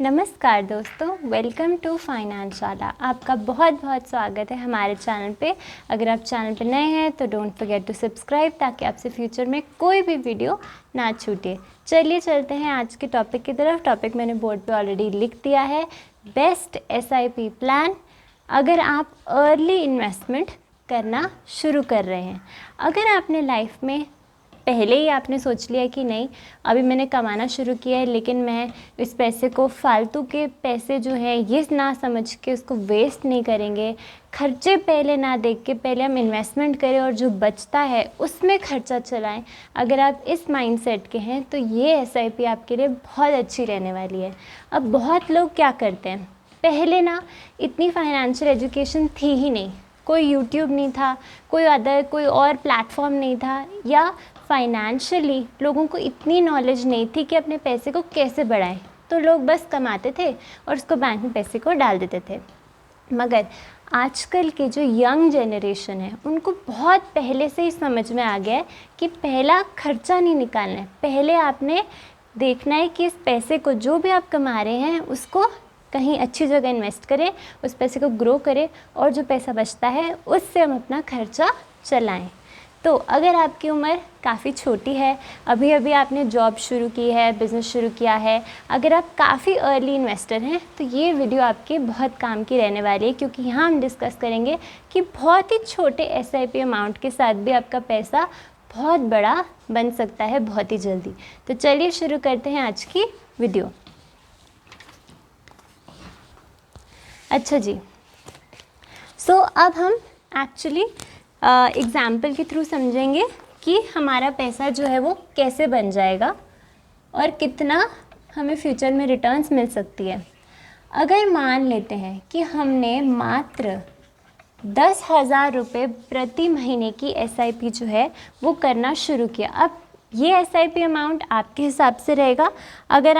नमस्कार दोस्तों, welcome to फाइनेंसशाला। आपका बहुत बहुत स्वागत है हमारे चैनल पे। अगर आप चैनल पे नए हैं तो डोंट फॉरगेट टू सब्सक्राइब ताकि आपसे फ्यूचर में कोई भी वीडियो ना छूटे। चलिए चलते हैं आज के टॉपिक की तरफ। टॉपिक मैंने बोर्ड पे ऑलरेडी लिख दिया है, बेस्ट एसआईपी प्लान अगर आप अर्ली इन्वेस्टमेंट करना शुरू कर रहे हैं। अगर आपने लाइफ में पहले ही आपने सोच लिया कि नहीं, अभी मैंने कमाना शुरू किया है लेकिन मैं इस पैसे को फालतू के पैसे जो है ये ना समझ के उसको वेस्ट नहीं करेंगे, खर्चे पहले ना देख के पहले हम इन्वेस्टमेंट करें और जो बचता है उसमें खर्चा चलाएं। अगर आप इस माइंडसेट के हैं तो ये एसआईपी आपके लिए बहुत अच्छी रहने वाली है। अब बहुत लोग क्या करते हैं, पहले ना इतनी फाइनेंशियल एजुकेशन थी ही नहीं, कोई यूट्यूब नहीं था, कोई और प्लेटफॉर्म नहीं था, या फाइनेंशियली लोगों को इतनी नॉलेज नहीं थी कि अपने पैसे को कैसे बढ़ाएं। तो लोग बस कमाते थे और उसको बैंक में पैसे को डाल देते थे। मगर आजकल के जो यंग जनरेशन है उनको बहुत पहले से ही समझ में आ गया है कि पहला खर्चा नहीं निकालना है, पहले आपने देखना है कि इस पैसे को जो भी आप कमा रहे हैं उसको कहीं अच्छी जगह इन्वेस्ट करें, उस पैसे को ग्रो करें और जो पैसा बचता है उससे हम अपना खर्चा चलाएं। तो अगर आपकी उम्र काफ़ी छोटी है, अभी अभी आपने जॉब शुरू की है, बिज़नेस शुरू किया है, अगर आप काफ़ी अर्ली इन्वेस्टर हैं तो ये वीडियो आपके बहुत काम की रहने वाली है, क्योंकि यहाँ हम डिस्कस करेंगे कि बहुत ही छोटे एसआईपी अमाउंट के साथ भी आपका पैसा बहुत बड़ा बन सकता है बहुत ही जल्दी। तो चलिए शुरू करते हैं आज की वीडियो। अच्छा जी, अब हम एक्चुअली एग्ज़ाम्पल के थ्रू समझेंगे कि हमारा पैसा जो है वो कैसे बन जाएगा और कितना हमें फ्यूचर में रिटर्न्स मिल सकती है। अगर मान लेते हैं कि हमने मात्र 10,000 रुपये प्रति महीने की एसआईपी जो है वो करना शुरू किया। अब ये एसआईपी अमाउंट आपके हिसाब से रहेगा। अगर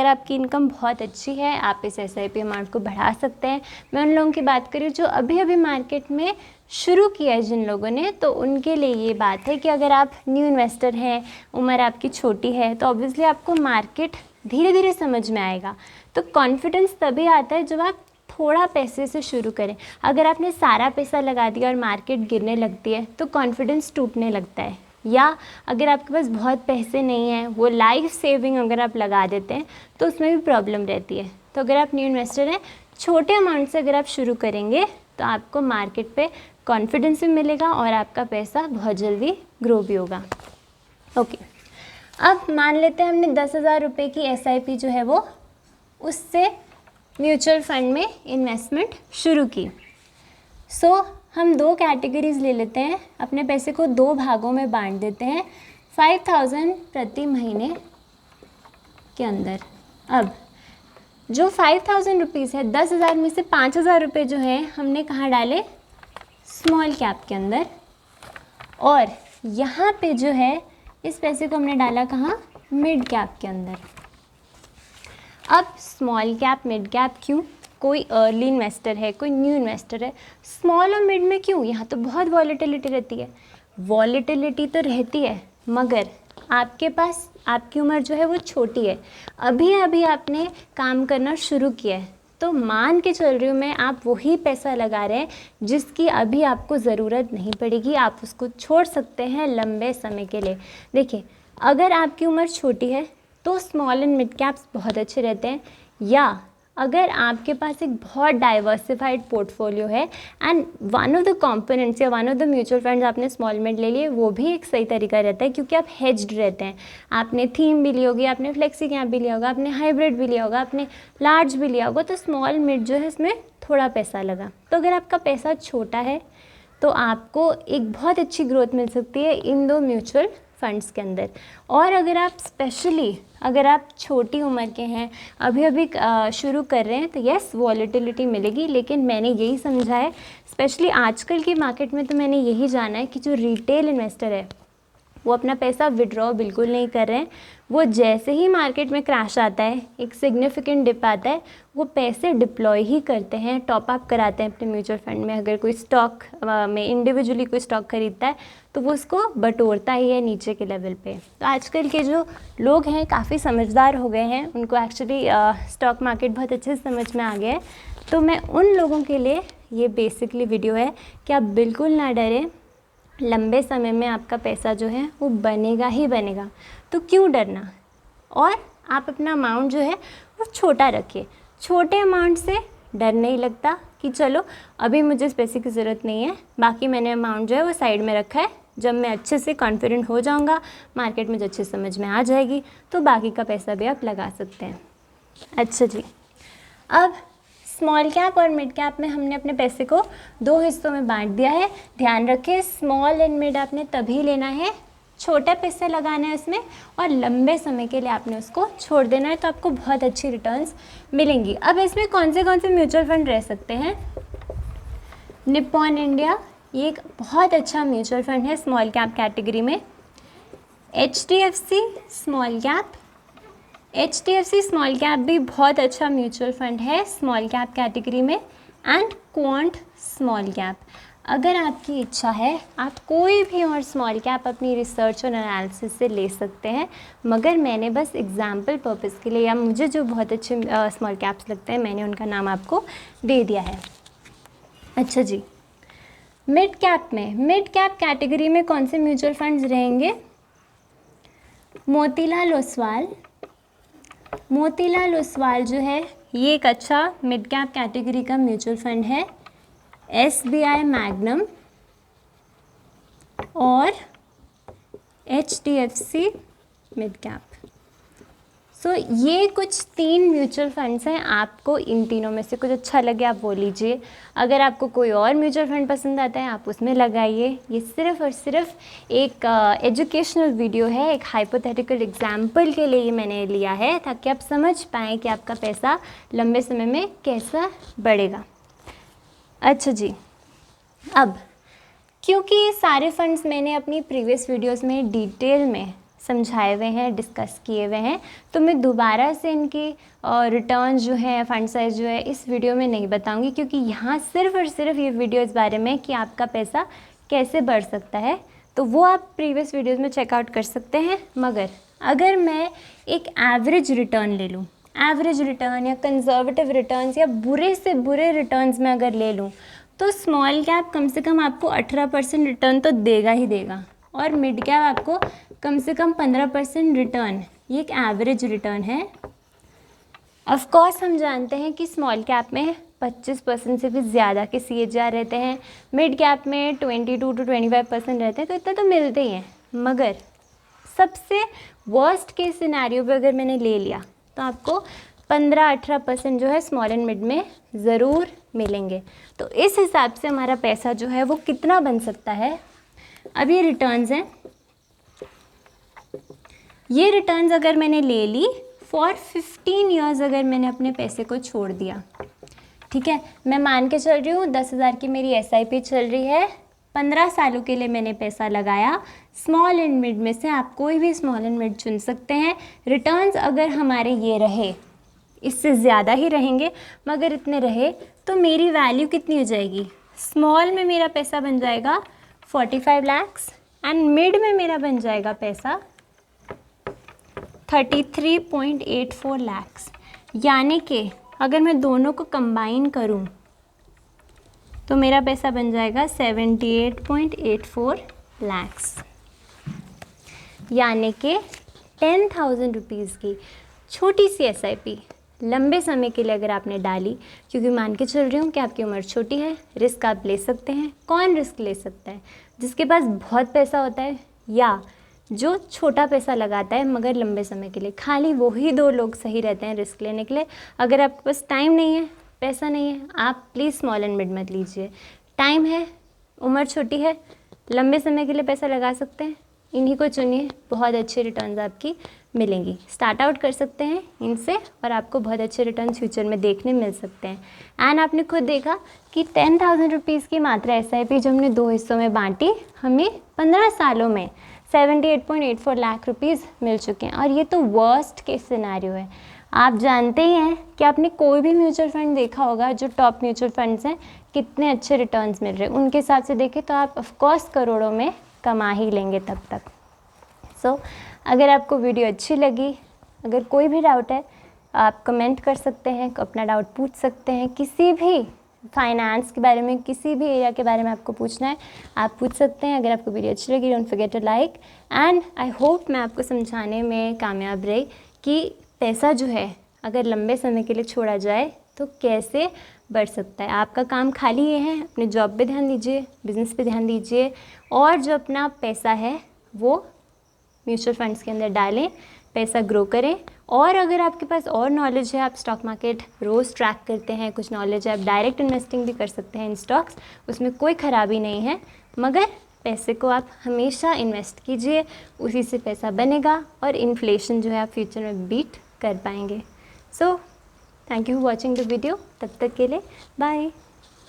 आपकी इनकम बहुत अच्छी है आप इस एसआईपी अमाउंट को बढ़ा सकते हैं। मैं उन लोगों की बात करी जो अभी अभी मार्केट में शुरू किया है जिन लोगों ने, तो उनके लिए ये बात है कि अगर आप न्यू इन्वेस्टर हैं, उम्र आपकी छोटी है, तो ऑब्वियसली आपको मार्केट धीरे धीरे समझ में आएगा। तो कॉन्फिडेंस तभी आता है जब आप थोड़ा पैसे से शुरू करें। अगर आपने सारा पैसा लगा दिया और मार्केट गिरने लगती है तो कॉन्फिडेंस टूटने लगता है। या अगर आपके पास बहुत पैसे नहीं हैं, वो लाइफ सेविंग अगर आप लगा देते हैं तो उसमें भी प्रॉब्लम रहती है। तो अगर आप न्यू इन्वेस्टर हैं, छोटे अमाउंट से अगर आप शुरू करेंगे तो आपको मार्केट पे कॉन्फिडेंस भी मिलेगा और आपका पैसा बहुत जल्दी ग्रो भी होगा। ओके, अब मान लेते हैं हमने 10,000 रुपये की एसआईपी जो है वो उससे म्यूचुअल फंड में इन्वेस्टमेंट शुरू की। हम दो कैटेगरीज ले लेते हैं, अपने पैसे को दो भागों में बांट देते हैं 5,000 प्रति महीने के अंदर। अब जो 5,000 रुपीज़ है, 10,000 में से 5,000 रुपये जो है हमने कहाँ डाले, स्मॉल कैप के अंदर, और यहाँ पे जो है इस पैसे को हमने डाला कहाँ, मिड कैप के अंदर। अब स्मॉल कैप मिड कैप क्यों, कोई अर्ली इन्वेस्टर है, कोई न्यू इन्वेस्टर है, स्मॉल और मिड में क्यों, यहाँ तो बहुत वॉलेटिलिटी रहती है। वॉलेटिलिटी तो रहती है मगर आपके पास आपकी उम्र जो है वो छोटी है, अभी अभी आपने काम करना शुरू किया है, तो मान के चल रही हूँ मैं, आप वही पैसा लगा रहे हैं जिसकी अभी आपको ज़रूरत नहीं पड़ेगी, आप उसको छोड़ सकते हैं लंबे समय के लिए। देखिए, अगर आपकी उम्र छोटी है तो स्मॉल एंड मिड कैप्स बहुत अच्छे रहते हैं, या अगर आपके पास एक बहुत डाइवर्सिफाइड पोर्टफोलियो है and one of the components या one of the mutual funds आपने स्मॉल मिड ले लिए, वो भी एक सही तरीका रहता है क्योंकि आप हेज्ड रहते हैं। आपने थीम भी ली होगी, आपने फ्लेक्सी कैप भी लिया होगा, आपने हाइब्रिड भी लिया होगा, आपने लार्ज भी लिया होगा, तो स्मॉल मिड जो है इसमें थोड़ा पैसा लगा। तो अगर आपका पैसा छोटा है तो आपको एक बहुत अच्छी ग्रोथ मिल सकती है इन दो म्यूचुअल फंड्स के अंदर। और अगर आप स्पेशली अगर आप छोटी उम्र के हैं, अभी अभी शुरू कर रहे हैं, तो यस वॉलेटिलिटी मिलेगी, लेकिन मैंने यही समझा है स्पेशली आजकल की मार्केट में, तो मैंने यही जाना है कि जो रिटेल इन्वेस्टर है वो अपना पैसा विड्रॉ बिल्कुल नहीं कर रहे हैं, वो जैसे ही मार्केट में क्रैश आता है, एक सिग्निफिकेंट डिप आता है, वो पैसे डिप्लॉय ही करते हैं, टॉप अप कराते हैं अपने म्यूचुअल फंड में। अगर कोई स्टॉक में इंडिविजुअली कोई स्टॉक खरीदता है तो वो उसको बटोरता ही है नीचे के लेवल पे। तो आजकल के जो लोग हैं काफ़ी समझदार हो गए हैं, उनको एक्चुअली स्टॉक मार्केट बहुत अच्छे से समझ में आ गया है। तो मैं उन लोगों के लिए ये बेसिकली वीडियो है कि आप बिल्कुल ना डरें, लंबे समय में आपका पैसा जो है वो बनेगा ही बनेगा, तो क्यों डरना। और आप अपना अमाउंट जो है वो छोटा रखिए। छोटे अमाउंट से डर नहीं लगता कि चलो अभी मुझे इस पैसे की ज़रूरत नहीं है, बाकी मैंने अमाउंट जो है वो साइड में रखा है, जब मैं अच्छे से कॉन्फिडेंट हो जाऊंगा, मार्केट मुझे अच्छे समझ में आ जाएगी, तो बाकी का पैसा भी आप लगा सकते हैं। अच्छा जी, अब स्मॉल कैप और मिड कैप में हमने अपने पैसे को 2 हिस्सों में बांट दिया है। ध्यान रखें, स्मॉल एंड मिड आपने तभी लेना है, छोटे पैसे लगाना है इसमें, और लंबे समय के लिए आपने उसको छोड़ देना है, तो आपको बहुत अच्छी रिटर्न्स मिलेंगी। अब इसमें कौन से म्यूचुअल फंड रह सकते हैं? निप्पॉन इंडिया, ये एक बहुत अच्छा म्यूचुअल फंड है स्मॉल कैप कैटेगरी में। HDFC small cap, HDFC small cap भी बहुत अच्छा म्यूचुअल फंड है स्मॉल कैप कैटेगरी में। एंड क्वांट स्मॉल कैप, अगर आपकी इच्छा है आप कोई भी और स्मॉल कैप अपनी रिसर्च और एनालिसिस से ले सकते हैं, मगर मैंने बस एग्जाम्पल पर्पस के लिए, या मुझे जो बहुत अच्छे स्मॉल कैप्स लगते हैं मैंने उनका नाम आपको दे दिया है। अच्छा जी, मिड कैप में, मिड कैप कैटेगरी में कौन से म्यूचुअल फंड्स रहेंगे? मोतीलाल ओसवाल, मोतीलाल ओसवाल जो है ये एक अच्छा मिड कैप कैटेगरी का म्यूचुअल फंड है। SBI मैग्नम और HDFC मिड कैप। सो ये कुछ 3 म्यूचुअल फंड्स हैं, आपको इन तीनों में से कुछ अच्छा लगे आप वो लीजिए। अगर आपको कोई और म्यूचुअल फंड पसंद आता है आप उसमें लगाइए। ये सिर्फ और सिर्फ एक एजुकेशनल वीडियो है, एक हाइपोथेटिकल एग्जाम्पल के लिए मैंने लिया है, ताकि आप समझ पाएँ कि आपका पैसा लंबे समय में कैसा बढ़ेगा। अच्छा जी, अब क्योंकि ये सारे फंड्स मैंने अपनी प्रीवियस वीडियोस में डिटेल में समझाए हुए हैं, डिस्कस किए हुए हैं, तो मैं दोबारा से इनकी रिटर्न जो है, फंड साइज जो है, इस वीडियो में नहीं बताऊंगी, क्योंकि यहाँ सिर्फ और सिर्फ ये वीडियो इस बारे में कि आपका पैसा कैसे बढ़ सकता है, तो वो आप प्रीवियस वीडियोज़ में चेकआउट कर सकते हैं। मगर अगर मैं एक एवरेज रिटर्न ले लूँ, एवरेज रिटर्न या कंजर्वेटिव रिटर्न्स या बुरे से बुरे रिटर्न्स में अगर ले लूँ, तो स्मॉल कैप कम से कम आपको 18% रिटर्न तो देगा ही देगा, और मिड कैप आपको कम से कम 15% रिटर्न, ये एक एवरेज रिटर्न है। ऑफ कोर्स हम जानते हैं कि स्मॉल कैप में 25% से भी ज़्यादा के CAGR रहते हैं, मिड कैप में 22 to 25% रहते हैं, तो इतना तो मिलते ही हैं। मगर सबसे वर्स्ट के सिनेरियो पे अगर मैंने ले लिया तो आपको 15-18% जो है स्मॉल एंड मिड में ज़रूर मिलेंगे। तो इस हिसाब से हमारा पैसा जो है वो कितना बन सकता है। अब ये रिटर्न्स हैं, ये रिटर्न्स अगर मैंने ले ली फॉर 15 ईयर्स, अगर मैंने अपने पैसे को छोड़ दिया, ठीक है, मैं मान के चल रही हूँ 10,000 की मेरी SIP चल रही है, 15 सालों के लिए मैंने पैसा लगाया। स्मॉल एंड मिड में से आप कोई भी स्मॉल एंड मिड चुन सकते हैं। रिटर्न्स अगर हमारे ये रहे, इससे ज़्यादा ही रहेंगे, मगर इतने रहे तो मेरी वैल्यू कितनी हो जाएगी? स्मॉल में मेरा पैसा बन जाएगा 45 लाख एंड मिड में मेरा बन जाएगा पैसा 33.84 लाख। यानी कि अगर मैं दोनों को कंबाइन करूं तो मेरा पैसा बन जाएगा 78.84 लाख। यानी कि 10,000 रुपीज़ की छोटी सी SIP लंबे समय के लिए अगर आपने डाली, क्योंकि मान के चल रही हूँ कि आपकी उम्र छोटी है, रिस्क आप ले सकते हैं। कौन रिस्क ले सकता है? जिसके पास बहुत पैसा होता है या जो छोटा पैसा लगाता है मगर लंबे समय के लिए। खाली वही 2 लोग सही रहते हैं रिस्क लेने के लिए। अगर आपके पास टाइम नहीं है, पैसा नहीं है, आप प्लीज़ स्मॉल एंड मिड मत लीजिए। टाइम है, उम्र छोटी है, लंबे समय के लिए पैसा लगा सकते हैं, इन्हीं को चुनिए, बहुत अच्छे रिटर्न्स आपकी मिलेंगी। स्टार्ट आउट कर सकते हैं इनसे और आपको बहुत अच्छे रिटर्न फ्यूचर में देखने मिल सकते हैं। एंड आपने खुद देखा कि 10,000 रुपीज़ की मात्रा SIP जो हमने 2 हिस्सों में बांटी, हमें 15 सालों में 78.84 लाख रुपीज़ मिल चुके हैं। और ये तो वर्स्ट केस सिनेरियो है। आप जानते ही हैं कि आपने कोई भी म्यूचुअल फंड देखा होगा, जो टॉप म्यूचुअल फंड्स हैं, कितने अच्छे रिटर्न्स मिल रहे हैं। उनके हिसाब से देखें तो आप ऑफकोर्स करोड़ों में कमा ही लेंगे तब तक। सो अगर आपको वीडियो अच्छी लगी, अगर कोई भी डाउट है आप कमेंट कर सकते हैं, अपना डाउट पूछ सकते हैं। किसी भी फाइनेंस के बारे में, किसी भी एरिया के बारे में आपको पूछना है आप पूछ सकते हैं। अगर आपको वीडियो अच्छी लगी don't forget to like and I hope मैं आपको समझाने में कामयाब रही कि पैसा जो है अगर लंबे समय के लिए छोड़ा जाए तो कैसे बढ़ सकता है। आपका काम खाली ये है, अपने जॉब पे ध्यान दीजिए, बिज़नेस पे ध्यान दीजिए और जो अपना पैसा है वो म्यूचुअल फंड्स के अंदर डालें, पैसा ग्रो करें। और अगर आपके पास और नॉलेज है, आप स्टॉक मार्केट रोज़ ट्रैक करते हैं, कुछ नॉलेज है, आप डायरेक्ट इन्वेस्टिंग भी कर सकते हैं इन स्टॉक्स, उसमें कोई ख़राबी नहीं है। मगर पैसे को आप हमेशा इन्वेस्ट कीजिए, उसी से पैसा बनेगा और इन्फ्लेशन जो है आप फ्यूचर में बीट कर पाएंगे। So thank you for watching the video. तब तक के लिए बाय।